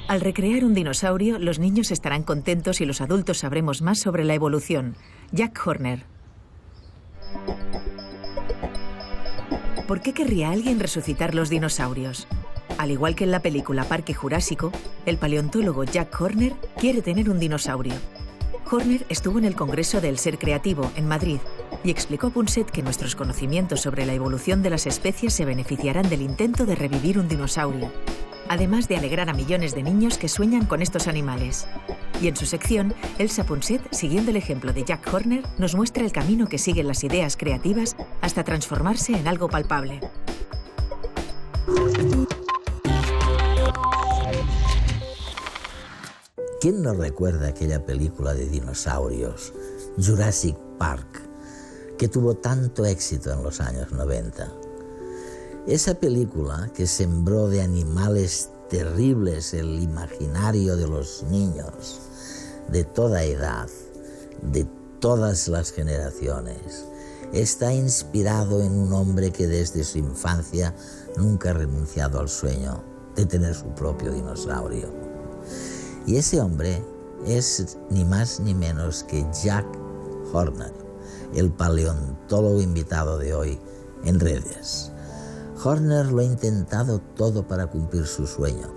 Al recrear un dinosaurio, los niños estarán contentos y los adultos sabremos más sobre la evolución. Jack Horner. ¿Por qué querría alguien resucitar los dinosaurios? Al igual que en la película Parque Jurásico, el paleontólogo Jack Horner quiere tener un dinosaurio. Horner estuvo en el Congreso del Ser Creativo, en Madrid, y explicó a Punset que nuestros conocimientos sobre la evolución de las especies se beneficiarán del intento de revivir un dinosaurio, además de alegrar a millones de niños que sueñan con estos animales. Y en su sección, Elsa Punset, siguiendo el ejemplo de Jack Horner, nos muestra el camino que siguen las ideas creativas hasta transformarse en algo palpable. ¿Quién no recuerda aquella película de dinosaurios, Jurassic Park, que tuvo tanto éxito en los años 90? Esa película que sembró de animales terribles el imaginario de los niños de toda edad, de todas las generaciones, está inspirado en un hombre que desde su infancia nunca ha renunciado al sueño de tener su propio dinosaurio. Y ese hombre es ni más ni menos que Jack Horner, el paleontólogo invitado de hoy en Redes. Horner lo ha intentado todo para cumplir su sueño.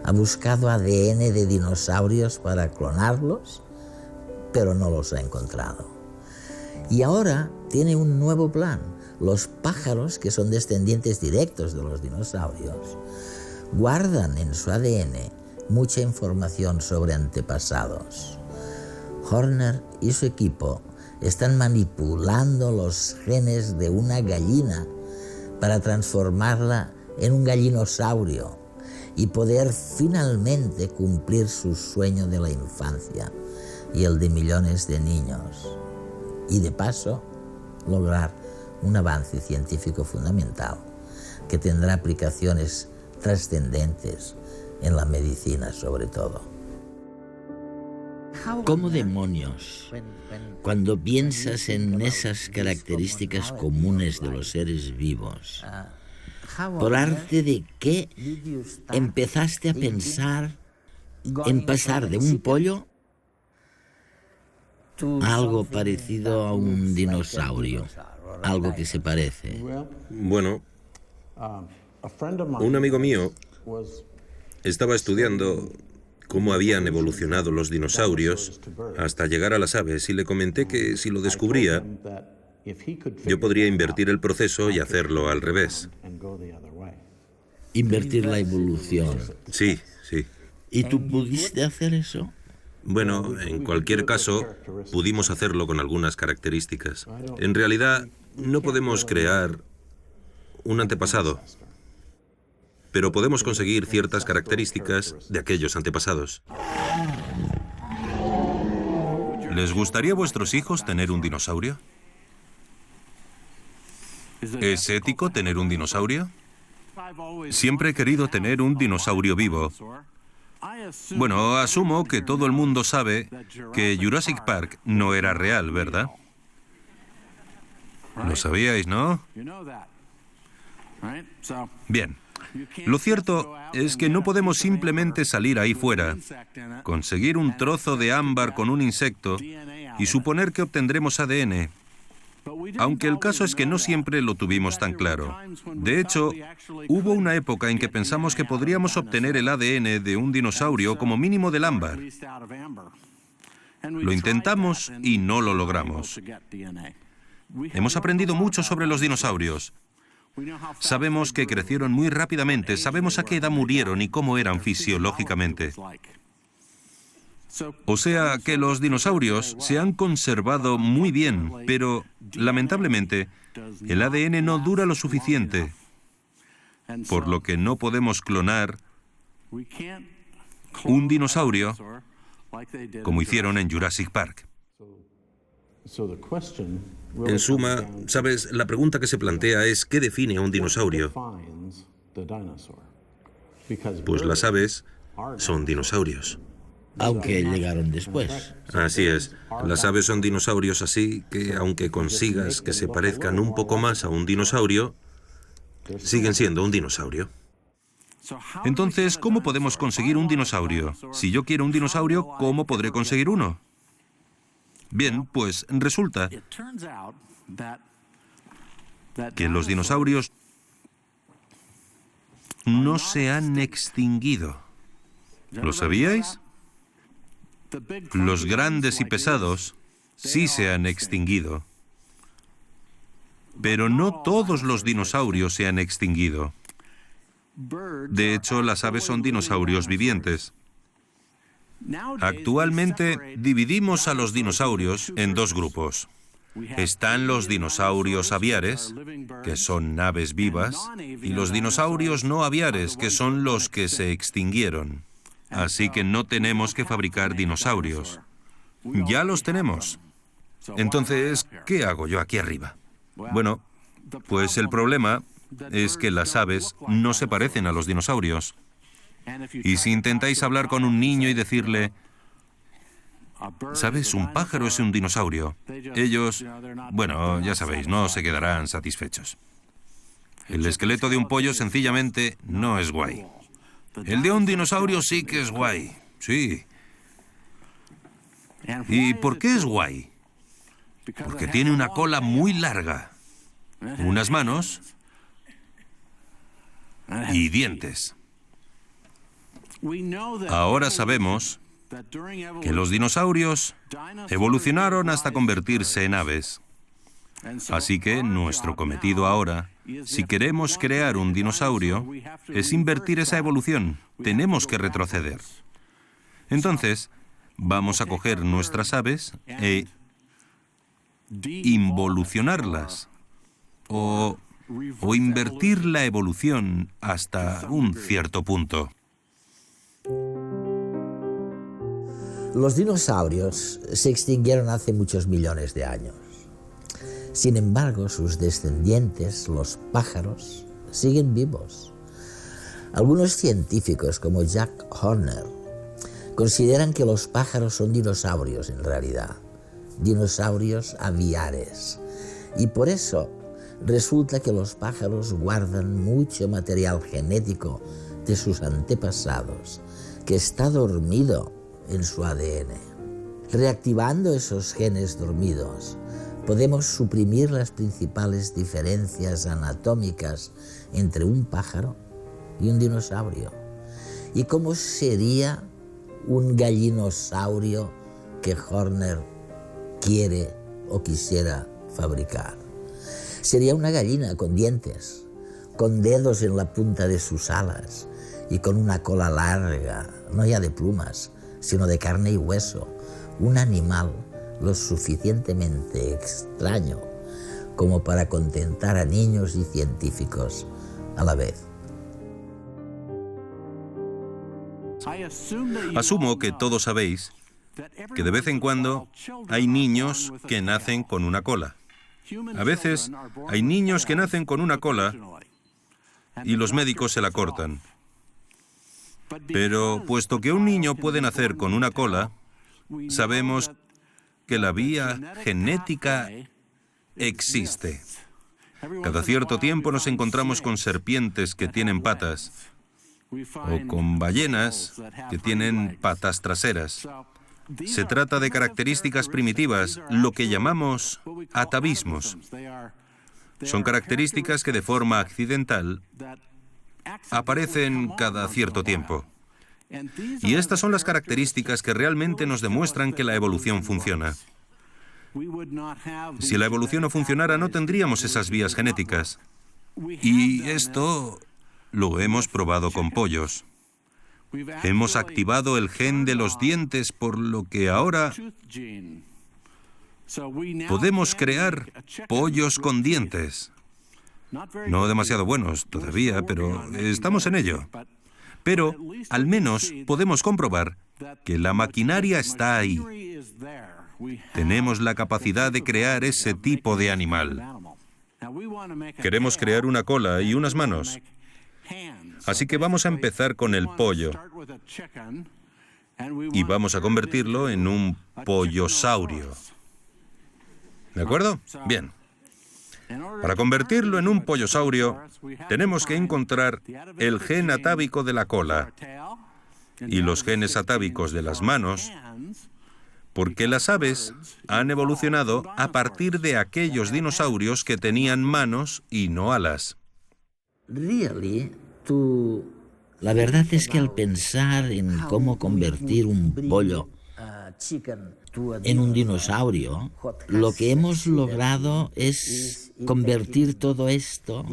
Ha buscado ADN de dinosaurios para clonarlos, pero no los ha encontrado. Y ahora tiene un nuevo plan. Los pájaros, que son descendientes directos de los dinosaurios, guardan en su ADN mucha información sobre antepasados. Horner y su equipo están manipulando los genes de una gallina para transformarla en un gallinosaurio y poder finalmente cumplir su sueño de la infancia y el de millones de niños. Y de paso, lograr un avance científico fundamental que tendrá aplicaciones trascendentes en la medicina sobre todo. ¿Cómo demonios, cuando piensas en esas características comunes de los seres vivos, por arte de qué empezaste a pensar en pasar de un pollo a algo parecido a un dinosaurio, algo que se parece? Bueno, un amigo mío estaba estudiando cómo habían evolucionado los dinosaurios hasta llegar a las aves y le comenté que si lo descubría, yo podría invertir el proceso y hacerlo al revés. Invertir la evolución. Sí, sí. ¿Y tú pudiste hacer eso? Bueno, en cualquier caso, pudimos hacerlo con algunas características. En realidad, no podemos crear un antepasado, pero podemos conseguir ciertas características de aquellos antepasados. ¿Les gustaría a vuestros hijos tener un dinosaurio? ¿Es ético tener un dinosaurio? Siempre he querido tener un dinosaurio vivo. Bueno, asumo que todo el mundo sabe que Jurassic Park no era real, ¿verdad? Lo sabíais, ¿no? Bien. Lo cierto es que no podemos simplemente salir ahí fuera, conseguir un trozo de ámbar con un insecto y suponer que obtendremos ADN, aunque el caso es que no siempre lo tuvimos tan claro. De hecho, hubo una época en que pensamos que podríamos obtener el ADN de un dinosaurio como mínimo del ámbar. Lo intentamos y no lo logramos. Hemos aprendido mucho sobre los dinosaurios. Sabemos que crecieron muy rápidamente, sabemos a qué edad murieron y cómo eran fisiológicamente. O sea que los dinosaurios se han conservado muy bien, pero lamentablemente el ADN no dura lo suficiente, por lo que no podemos clonar un dinosaurio como hicieron en Jurassic Park. En suma, sabes, la pregunta que se plantea es ¿qué define a un dinosaurio? Pues las aves son dinosaurios. Aunque llegaron después. Así es. Las aves son dinosaurios así que, aunque consigas que se parezcan un poco más a un dinosaurio, siguen siendo un dinosaurio. Entonces, ¿cómo podemos conseguir un dinosaurio? Si yo quiero un dinosaurio, ¿cómo podré conseguir uno? Bien, pues resulta que los dinosaurios no se han extinguido. ¿Lo sabíais? Los grandes y pesados sí se han extinguido. Pero no todos los dinosaurios se han extinguido. De hecho, las aves son dinosaurios vivientes. Actualmente dividimos a los dinosaurios en dos grupos. Están los dinosaurios aviares, que son aves vivas, y los dinosaurios no aviares, que son los que se extinguieron. Así que no tenemos que fabricar dinosaurios. Ya los tenemos. Entonces, ¿qué hago yo aquí arriba? Bueno, pues el problema es que las aves no se parecen a los dinosaurios. Y si intentáis hablar con un niño y decirle, ¿sabes? Un pájaro es un dinosaurio. Ellos, bueno, ya sabéis, no se quedarán satisfechos. El esqueleto de un pollo sencillamente no es guay. El de un dinosaurio sí que es guay, sí. ¿Y por qué es guay? Porque tiene una cola muy larga, unas manos y dientes. Ahora sabemos que los dinosaurios evolucionaron hasta convertirse en aves. Así que nuestro cometido ahora, si queremos crear un dinosaurio, es invertir esa evolución. Tenemos que retroceder. Entonces, vamos a coger nuestras aves e involucionarlas, o invertir la evolución hasta un cierto punto. Los dinosaurios se extinguieron hace muchos millones de años. Sin embargo, sus descendientes, los pájaros, siguen vivos. Algunos científicos, como Jack Horner, consideran que los pájaros son dinosaurios en realidad, dinosaurios aviares. Y por eso resulta que los pájaros guardan mucho material genético de sus antepasados, que está dormido en su ADN. Reactivando esos genes dormidos, podemos suprimir las principales diferencias anatómicas entre un pájaro y un dinosaurio. ¿Y cómo sería un gallinosaurio que Horner quiere o quisiera fabricar? Sería una gallina con dientes, con dedos en la punta de sus alas y con una cola larga, no ya de plumas, sino de carne y hueso. Un animal lo suficientemente extraño como para contentar a niños y científicos a la vez. Asumo que todos sabéis que de vez en cuando hay niños que nacen con una cola. A veces hay niños que nacen con una cola y los médicos se la cortan. Pero puesto que un niño puede nacer con una cola, sabemos que la vía genética existe. Cada cierto tiempo nos encontramos con serpientes que tienen patas o con ballenas que tienen patas traseras. Se trata de características primitivas, lo que llamamos atavismos. Son características que de forma accidental aparecen cada cierto tiempo. Y estas son las características que realmente nos demuestran que la evolución funciona. Si la evolución no funcionara, no tendríamos esas vías genéticas. Y esto lo hemos probado con pollos. Hemos activado el gen de los dientes, por lo que ahora podemos crear pollos con dientes. No demasiado buenos todavía, pero estamos en ello. Pero al menos podemos comprobar que la maquinaria está ahí. tenemos la capacidad de crear ese tipo de animal. Queremos crear una cola y unas manos. Así que vamos a empezar con el pollo. Y vamos a convertirlo en un pollosaurio. ¿De acuerdo? Bien. Para convertirlo en un pollosaurio, tenemos que encontrar el gen atávico de la cola y los genes atávicos de las manos, porque las aves han evolucionado a partir de aquellos dinosaurios que tenían manos y no alas. La verdad es que al pensar en cómo convertir un pollo en un dinosaurio, lo que hemos logrado es convertir todo esto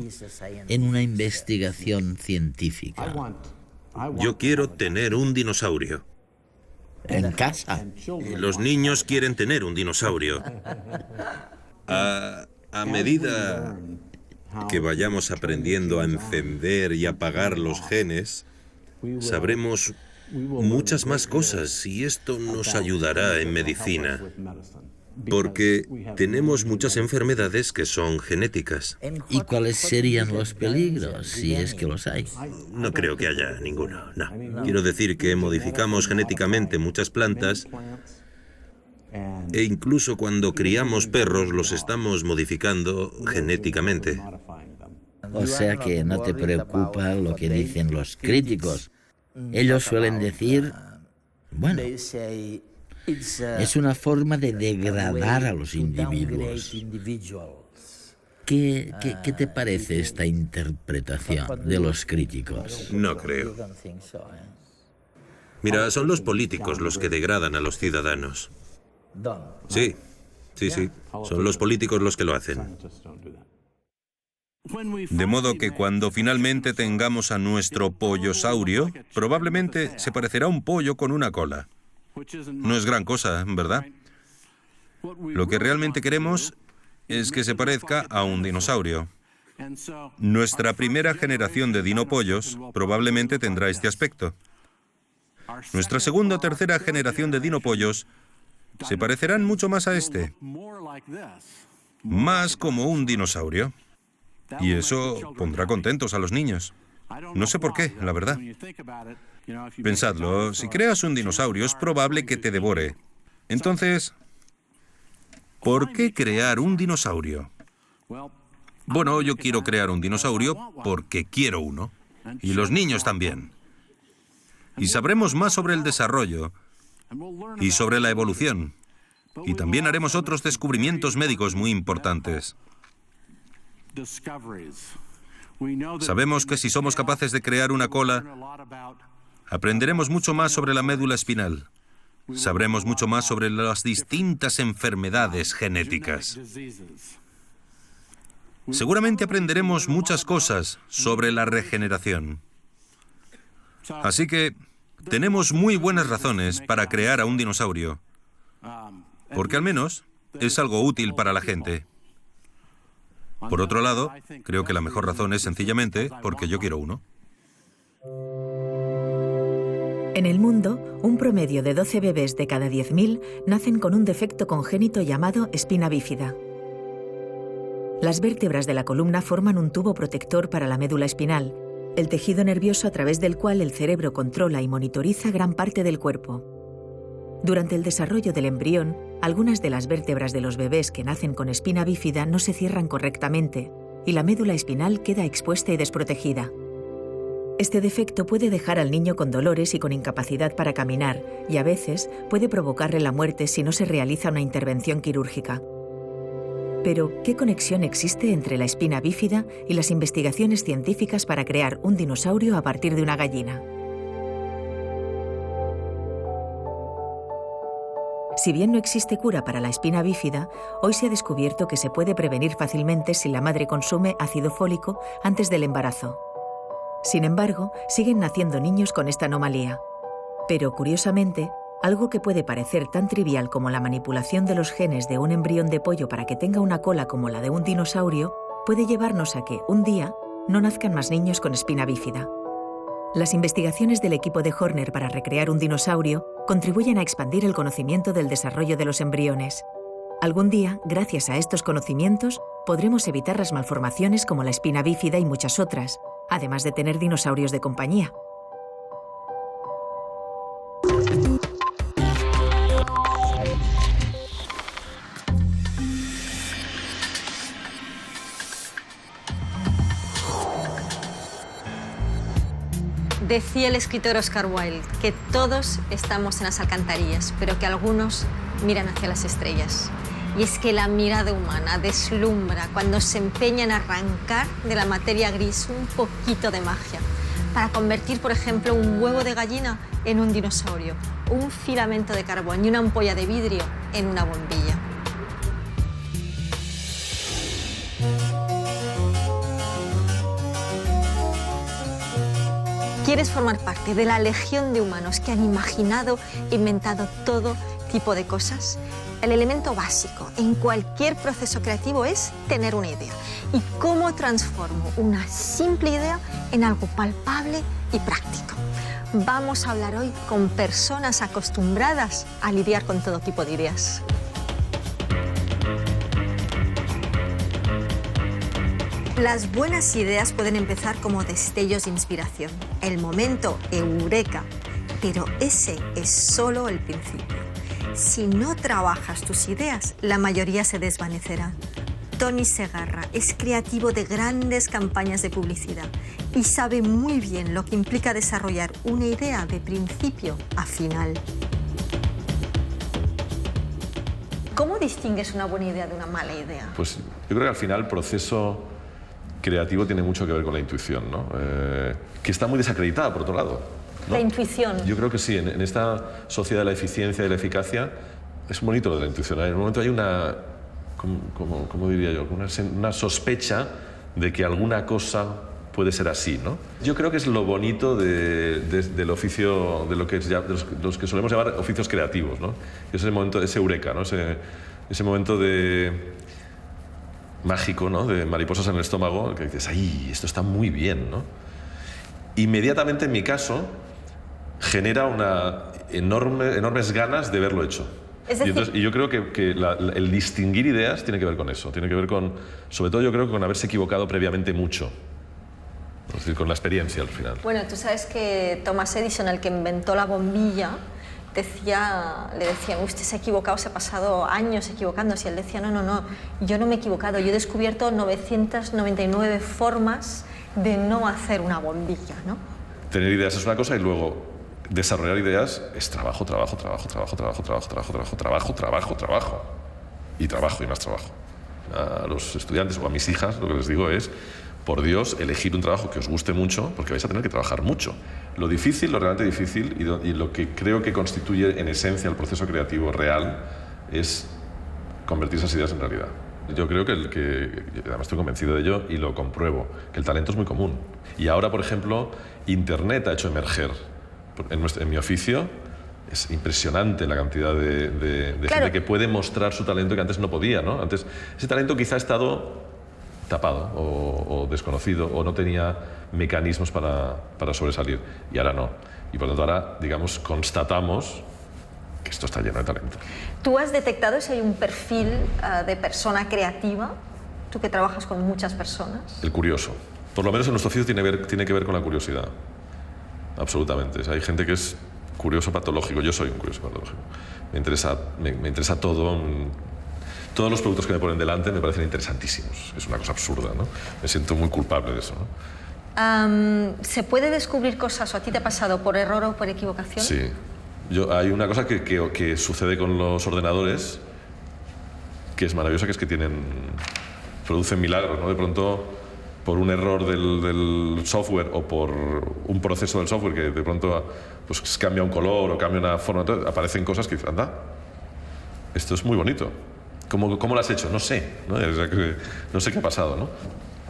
en una investigación científica. Yo quiero tener un dinosaurio. En casa. Los niños quieren tener un dinosaurio. A medida que vayamos aprendiendo a encender y apagar los genes, sabremos muchas más cosas y esto nos ayudará en medicina, porque tenemos muchas enfermedades que son genéticas. ¿Y cuáles serían los peligros, si es que los hay? No creo que haya ninguno, no. Quiero decir que modificamos genéticamente muchas plantas e incluso cuando criamos perros los estamos modificando genéticamente. O sea que no te preocupa lo que dicen los críticos. Ellos suelen decir, bueno, es una forma de degradar a los individuos. ¿Qué te parece esta interpretación de los críticos? No creo. Mira, son los políticos los que degradan a los ciudadanos. Sí. Son los políticos los que lo hacen. De modo que cuando finalmente tengamos a nuestro pollosaurio, probablemente se parecerá a un pollo con una cola. No es gran cosa, ¿verdad? Lo que realmente queremos es que se parezca a un dinosaurio. Nuestra primera generación de dinopollos probablemente tendrá este aspecto. Nuestra segunda o tercera generación de dinopollos se parecerán mucho más a este, más como un dinosaurio. Y eso pondrá contentos a los niños. No sé por qué, la verdad. Pensadlo, si creas un dinosaurio es probable que te devore. Entonces, ¿por qué crear un dinosaurio? Bueno, yo quiero crear un dinosaurio porque quiero uno. Y los niños también. Y sabremos más sobre el desarrollo y sobre la evolución. Y también haremos otros descubrimientos médicos muy importantes. Sabemos que si somos capaces de crear una cola, aprenderemos mucho más sobre la médula espinal. Sabremos mucho más sobre las distintas enfermedades genéticas. Seguramente aprenderemos muchas cosas sobre la regeneración. Así que tenemos muy buenas razones para crear a un dinosaurio, porque al menos es algo útil para la gente. Por otro lado, creo que la mejor razón es sencillamente porque yo quiero uno. En el mundo, un promedio de 12 bebés de cada 10.000 nacen con un defecto congénito llamado espina bífida. Las vértebras de la columna forman un tubo protector para la médula espinal, el tejido nervioso a través del cual el cerebro controla y monitoriza gran parte del cuerpo. Durante el desarrollo del embrión, algunas de las vértebras de los bebés que nacen con espina bífida no se cierran correctamente y la médula espinal queda expuesta y desprotegida. Este defecto puede dejar al niño con dolores y con incapacidad para caminar y a veces puede provocarle la muerte si no se realiza una intervención quirúrgica. Pero, ¿qué conexión existe entre la espina bífida y las investigaciones científicas para crear un dinosaurio a partir de una gallina? Si bien no existe cura para la espina bífida, hoy se ha descubierto que se puede prevenir fácilmente si la madre consume ácido fólico antes del embarazo. Sin embargo, siguen naciendo niños con esta anomalía. Pero, curiosamente, algo que puede parecer tan trivial como la manipulación de los genes de un embrión de pollo para que tenga una cola como la de un dinosaurio puede llevarnos a que, un día, no nazcan más niños con espina bífida. Las investigaciones del equipo de Horner para recrear un dinosaurio contribuyen a expandir el conocimiento del desarrollo de los embriones. Algún día, gracias a estos conocimientos, podremos evitar las malformaciones como la espina bífida y muchas otras, además de tener dinosaurios de compañía. Decía el escritor Oscar Wilde que todos estamos en las alcantarillas, pero que algunos miran hacia las estrellas. Y es que la mirada humana deslumbra cuando se empeña en arrancar de la materia gris un poquito de magia, para convertir, por ejemplo, un huevo de gallina en un dinosaurio, un filamento de carbón y una ampolla de vidrio en una bombilla. ¿Quieres formar parte de la legión de humanos que han imaginado e inventado todo tipo de cosas? El elemento básico en cualquier proceso creativo es tener una idea. ¿Y cómo transformo una simple idea en algo palpable y práctico? Vamos a hablar hoy con personas acostumbradas a lidiar con todo tipo de ideas. Las buenas ideas pueden empezar como destellos de inspiración, el momento eureka, pero ese es solo el principio. Si no trabajas tus ideas, la mayoría se desvanecerán. Tony Segarra es creativo de grandes campañas de publicidad y sabe muy bien lo que implica desarrollar una idea de principio a final. ¿Cómo distingues una buena idea de una mala idea? Pues yo creo que al final el proceso creativo tiene mucho que ver con la intuición, ¿no? Que está muy desacreditada, por otro lado, ¿no? La intuición. Yo creo que sí, en esta sociedad de la eficiencia y la eficacia es bonito lo de la intuición. En un momento hay una, ¿cómo diría yo? Una sospecha de que alguna cosa puede ser así, ¿no? Yo creo que es lo bonito del oficio, de lo que es ya, de los que solemos llamar oficios creativos, ¿no? Es ese momento, ese eureka, ¿no? Ese momento mágico, ¿no? De mariposas en el estómago, que dices, ¡ay, esto está muy bien!, ¿no? Inmediatamente, en mi caso, genera enormes ganas de verlo hecho. Es decir, y yo creo que el distinguir ideas tiene que ver con eso, tiene que ver con, sobre todo yo creo, con haberse equivocado previamente mucho. Es decir, con la experiencia al final. Bueno, tú sabes que Thomas Edison, el que inventó la bombilla, le decían, usted se ha equivocado, se ha pasado años equivocándose. Y él decía, no, yo no me he equivocado, yo he descubierto 999 formas de no hacer una bombilla, ¿no? Tener ideas es una cosa y luego desarrollar ideas es trabajo y más trabajo. A los estudiantes o a mis hijas lo que les digo es, por Dios, elegir un trabajo que os guste mucho, porque vais a tener que trabajar mucho. Lo difícil, lo realmente difícil, y lo que creo que constituye en esencia el proceso creativo real, es convertir esas ideas en realidad. Yo creo que además estoy convencido de ello y lo compruebo, que el talento es muy común. Y ahora, por ejemplo, Internet ha hecho emerger, en mi oficio, es impresionante la cantidad de claro, gente que puede mostrar su talento que antes no podía, ¿no? Antes ese talento quizá ha estado tapado o desconocido o no tenía mecanismos para sobresalir, y ahora no. Y por lo tanto ahora, digamos, constatamos que esto está lleno de talento. ¿Tú has detectado si hay un perfil de persona creativa? Tú que trabajas con muchas personas. El curioso. Por lo menos en nuestro oficio tiene que ver con la curiosidad. Absolutamente. O sea, hay gente que es curioso patológico. Yo soy un curioso patológico. Me interesa todo. Todos los productos que me ponen delante me parecen interesantísimos. Es una cosa absurda, ¿no? Me siento muy culpable de eso, ¿no? ¿Se puede descubrir cosas, o a ti te ha pasado, por error o por equivocación? Sí. Hay una cosa que sucede con los ordenadores que es maravillosa, que es que producen milagros, ¿no? De pronto, por un error del software o por un proceso del software que de pronto pues, cambia un color o cambia una forma, aparecen cosas que dicen, anda, esto es muy bonito. ¿Cómo lo has hecho? No sé, ¿no? O sea, no sé qué ha pasado, ¿no?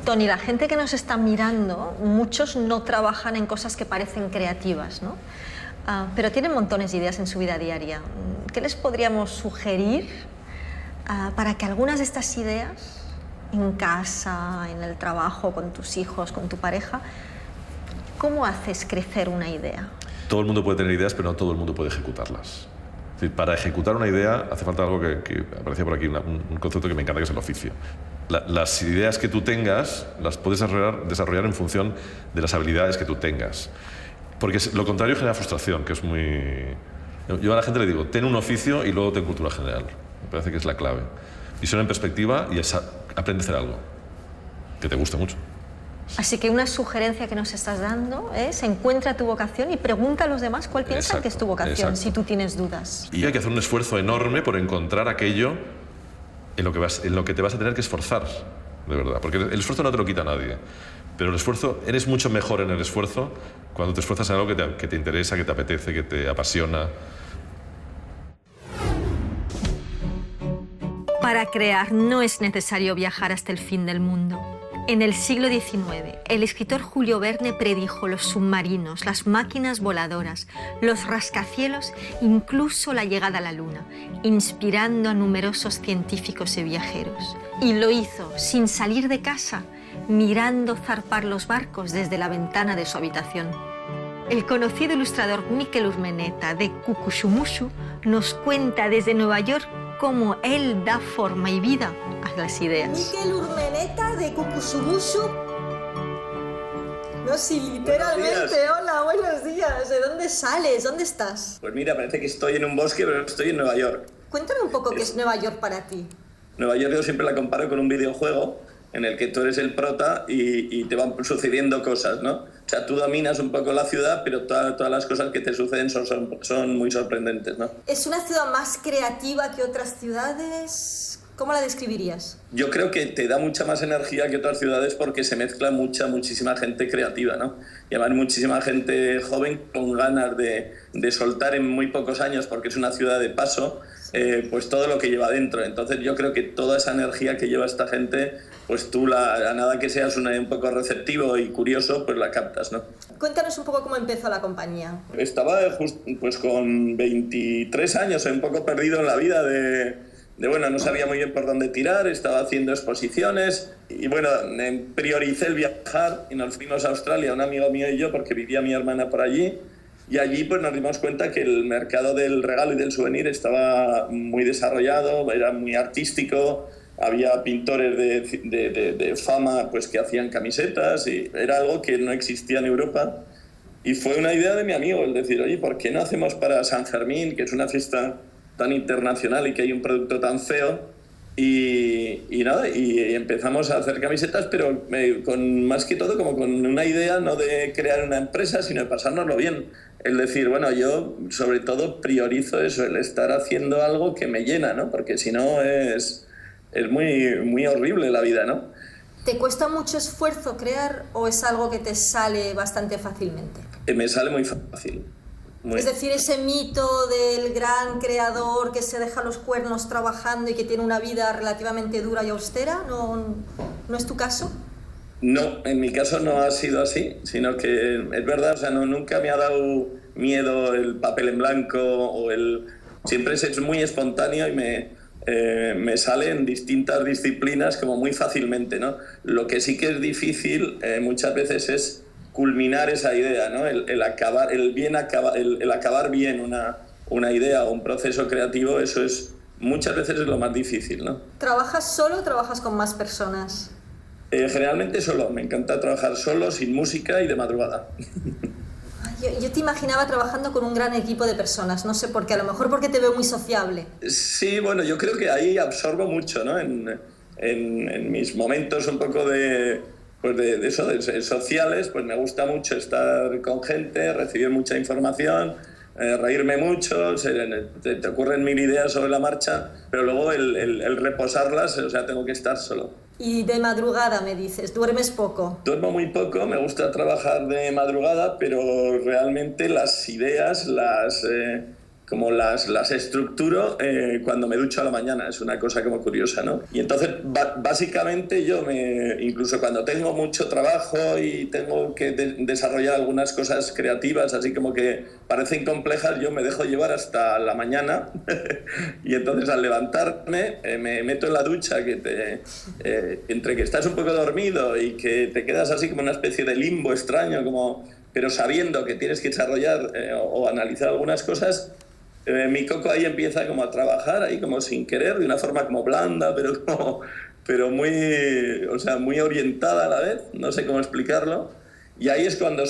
Tony, la gente que nos está mirando, muchos no trabajan en cosas que parecen creativas, ¿no? Pero tienen montones de ideas en su vida diaria. ¿Qué les podríamos sugerir para que algunas de estas ideas, en casa, en el trabajo, con tus hijos, con tu pareja, ¿Cómo haces crecer una idea? Todo el mundo puede tener ideas, pero no todo el mundo puede ejecutarlas. Es decir, para ejecutar una idea hace falta algo que aparecía por aquí, un concepto que me encanta, que es el oficio. Las ideas que tú tengas las puedes desarrollar en función de las habilidades que tú tengas. Porque lo contrario genera frustración, que es muy... Yo a la gente le digo, ten un oficio y luego ten cultura general. Me parece que es la clave. Visión en perspectiva y aprende a hacer algo que te guste mucho. Así que una sugerencia que nos estás dando es encuentra tu vocación y pregunta a los demás cuál piensan que es tu vocación, si tú tienes dudas. Y hay que hacer un esfuerzo enorme por encontrar aquello en lo que te vas a tener que esforzar, de verdad. Porque el esfuerzo no te lo quita nadie. Pero el esfuerzo, eres mucho mejor en el esfuerzo cuando te esfuerzas en algo que te interesa, que te apetece, que te apasiona. Para crear no es necesario viajar hasta el fin del mundo. En el siglo XIX, el escritor Julio Verne predijo los submarinos, las máquinas voladoras, los rascacielos, incluso la llegada a la Luna, inspirando a numerosos científicos y viajeros. Y lo hizo sin salir de casa, mirando zarpar los barcos desde la ventana de su habitación. El conocido ilustrador Miquel Urmeneta de Cucuxumushu nos cuenta desde Nueva York cómo él da forma y vida a las ideas. Miquel Urmeneta de Cucuxumushu. No, sí, literalmente. Hola, buenos días. ¿De dónde sales? ¿Dónde estás? Pues mira, parece que estoy en un bosque, pero estoy en Nueva York. Cuéntame un poco qué es Nueva York para ti. Nueva York yo siempre la comparo con un videojuego en el que tú eres el prota y te van sucediendo cosas, ¿no? O sea, tú dominas un poco la ciudad, pero todas las cosas que te suceden son muy sorprendentes, ¿no? ¿Es una ciudad más creativa que otras ciudades? ¿Cómo la describirías? Yo creo que te da mucha más energía que otras ciudades porque se mezcla muchísima gente creativa, ¿no? Y además muchísima gente joven con ganas de soltar en muy pocos años, porque es una ciudad de paso, pues todo lo que lleva dentro. Entonces yo creo que toda esa energía que lleva esta gente, pues tú a nada que seas un poco receptivo y curioso, pues la captas, ¿no? Cuéntanos un poco cómo empezó la compañía. Estaba pues con 23 años, un poco perdido en la vida bueno, no sabía muy bien por dónde tirar, estaba haciendo exposiciones y bueno, prioricé el viajar y nos fuimos a Australia, un amigo mío y yo, porque vivía mi hermana por allí. Y allí pues nos dimos cuenta que el mercado del regalo y del souvenir estaba muy desarrollado, era muy artístico, había pintores de fama pues que hacían camisetas y era algo que no existía en Europa. Y fue una idea de mi amigo, el decir, oye, ¿por qué no hacemos para San Fermín, que es una fiesta tan internacional y que hay un producto tan feo? Y empezamos a hacer camisetas, pero más que todo como con una idea no de crear una empresa, sino de pasárnoslo bien. El decir, bueno, yo sobre todo priorizo eso, el estar haciendo algo que me llena, ¿no? Porque si no es muy horrible la vida, ¿no? ¿Te cuesta mucho esfuerzo crear o es algo que te sale bastante fácilmente? Me sale muy fácil. Es decir, ese mito del gran creador que se deja los cuernos trabajando y que tiene una vida relativamente dura y austera, ¿no es tu caso? No, en mi caso no ha sido así, sino que es verdad, o sea, nunca me ha dado miedo el papel en blanco siempre es muy espontáneo y me sale en distintas disciplinas como muy fácilmente, ¿no? Lo que sí que es difícil muchas veces es culminar esa idea, ¿no? El acabar bien una idea o un proceso creativo, eso es muchas veces es lo más difícil, ¿no? ¿Trabajas solo o trabajas con más personas? Generalmente solo, me encanta trabajar solo, sin música y de madrugada. Yo te imaginaba trabajando con un gran equipo de personas, no sé por qué, a lo mejor porque te veo muy sociable. Sí, bueno, yo creo que ahí absorbo mucho, ¿no? En mis momentos un poco de sociales, pues me gusta mucho estar con gente, recibir mucha información, reírme mucho, te ocurren mil ideas sobre la marcha, pero luego el reposarlas, o sea, tengo que estar solo. Y de madrugada me dices, ¿duermes poco? Duermo muy poco, me gusta trabajar de madrugada, pero realmente las ideas como las estructuro cuando me ducho a la mañana. Es una cosa como curiosa, ¿no? Y entonces, básicamente yo incluso cuando tengo mucho trabajo y tengo que desarrollar algunas cosas creativas, así como que parecen complejas, yo me dejo llevar hasta la mañana y entonces al levantarme me meto en la ducha, entre que estás un poco dormido y que te quedas así como una especie de limbo extraño, pero sabiendo que tienes que desarrollar o analizar algunas cosas, mi coco ahí empieza como a trabajar ahí como sin querer, de una forma como blanda, pero muy, o sea, muy orientada a la vez, no sé cómo explicarlo. Y ahí es cuando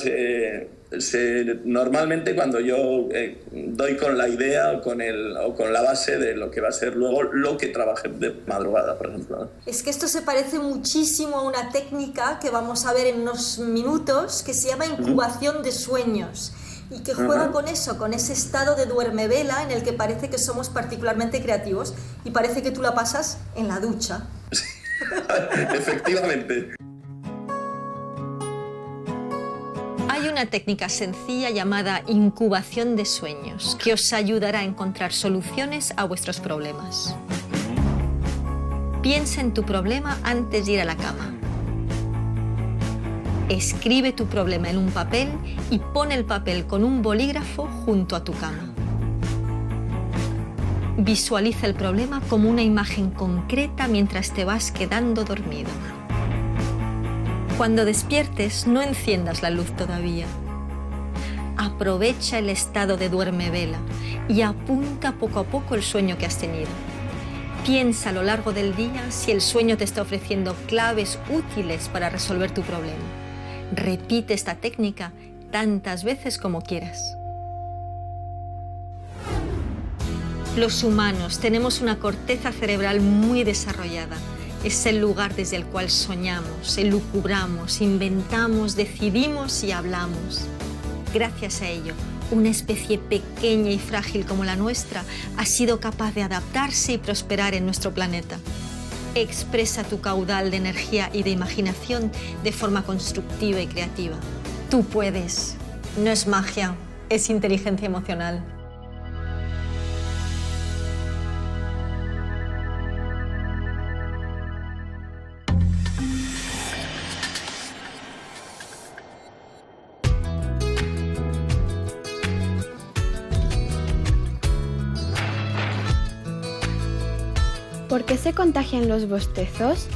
normalmente cuando yo doy con la idea o con la base de lo que va a ser luego lo que trabajé de madrugada, por ejemplo, ¿no? Es que esto se parece muchísimo a una técnica que vamos a ver en unos minutos que se llama incubación de sueños y que juega con eso, con ese estado de duermevela en el que parece que somos particularmente creativos y parece que tú la pasas en la ducha. Efectivamente. Hay una técnica sencilla llamada incubación de sueños que os ayudará a encontrar soluciones a vuestros problemas. Piensa en tu problema antes de ir a la cama. Escribe tu problema en un papel y pon el papel con un bolígrafo junto a tu cama. Visualiza el problema como una imagen concreta mientras te vas quedando dormido. Cuando despiertes, no enciendas la luz todavía. Aprovecha el estado de duermevela y apunta poco a poco el sueño que has tenido. Piensa a lo largo del día si el sueño te está ofreciendo claves útiles para resolver tu problema. Repite esta técnica tantas veces como quieras. Los humanos tenemos una corteza cerebral muy desarrollada. Es el lugar desde el cual soñamos, elucubramos, inventamos, decidimos y hablamos. Gracias a ello, una especie pequeña y frágil como la nuestra ha sido capaz de adaptarse y prosperar en nuestro planeta. Expresa tu caudal de energía y de imaginación de forma constructiva y creativa. Tú puedes. No es magia, es inteligencia emocional. ¿Por qué se contagian los bostezos?